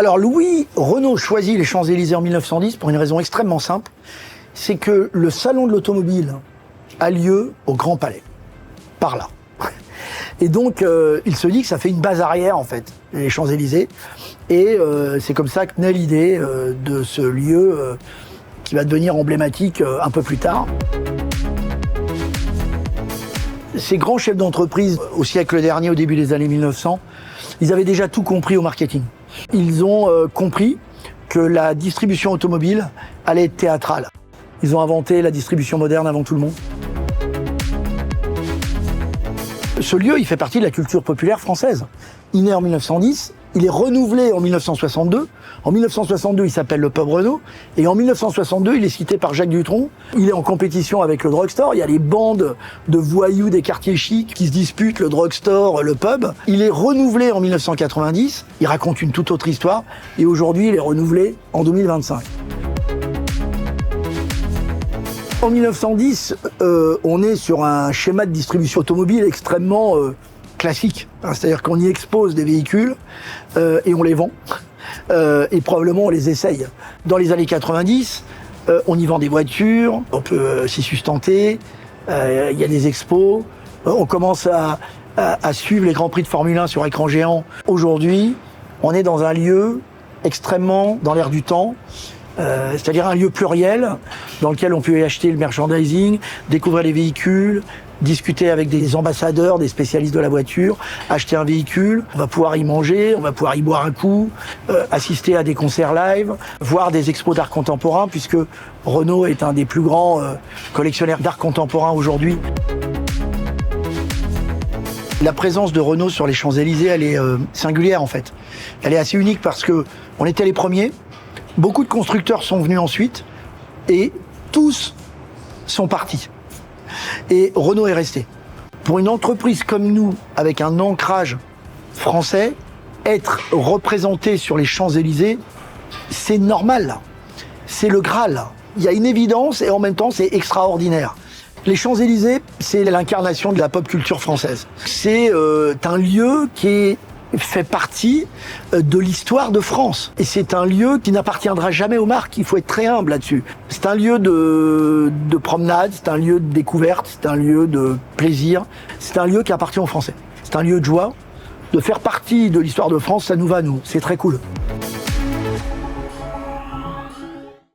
Alors Louis Renault choisit les Champs-Élysées en 1910 pour une raison extrêmement simple, c'est que le salon de l'automobile a lieu au Grand Palais, par là. Et donc il se dit que ça fait une base arrière en fait, les Champs-Élysées, et c'est comme ça que naît l'idée de ce lieu qui va devenir emblématique un peu plus tard. Ces grands chefs d'entreprise au siècle dernier, au début des années 1900, ils avaient déjà tout compris au marketing. Ils ont compris que la distribution automobile allait être théâtrale. Ils ont inventé la distribution moderne avant tout le monde. Ce lieu, il fait partie de la culture populaire française. Il naît en 1910, il est renouvelé en 1962. En 1962, il s'appelle le Pub Renault. Et en 1962, il est cité par Jacques Dutronc. Il est en compétition avec le drugstore. Il y a les bandes de voyous des quartiers chics qui se disputent le drugstore, le pub. Il est renouvelé en 1990. Il raconte une toute autre histoire. Et aujourd'hui, il est renouvelé en 2025. En 1910, on est sur un schéma de distribution automobile extrêmement classique. C'est-à-dire qu'on y expose des véhicules et on les vend. Et probablement on les essaye. Dans les années 90, on y vend des voitures, on peut s'y sustenter, il y a des expos, on commence à suivre les grands prix de Formule 1 sur écran géant. Aujourd'hui, on est dans un lieu extrêmement dans l'air du temps, c'est-à-dire un lieu pluriel dans lequel on peut y acheter le merchandising, découvrir les véhicules, discuter avec des ambassadeurs, des spécialistes de la voiture, acheter un véhicule, on va pouvoir y manger, on va pouvoir y boire un coup, assister à des concerts live, voir des expos d'art contemporain, puisque Renault est un des plus grands collectionneurs d'art contemporain aujourd'hui. La présence de Renault sur les Champs-Élysées, elle est singulière en fait. Elle est assez unique parce que on était les premiers, beaucoup de constructeurs sont venus ensuite, et tous sont partis. Et Renault est resté. Pour une entreprise comme nous, avec un ancrage français, être représenté sur les Champs-Élysées, c'est normal. C'est le Graal. Il y a une évidence et en même temps, c'est extraordinaire. Les Champs-Élysées, c'est l'incarnation de la pop culture française. C'est un lieu qui fait partie de l'histoire de France. Et c'est un lieu qui n'appartiendra jamais aux marques. Il faut être très humble là-dessus. C'est un lieu de promenade, c'est un lieu de découverte, c'est un lieu de plaisir. C'est un lieu qui appartient aux Français. C'est un lieu de joie. De faire partie de l'histoire de France, ça nous va, nous. C'est très cool.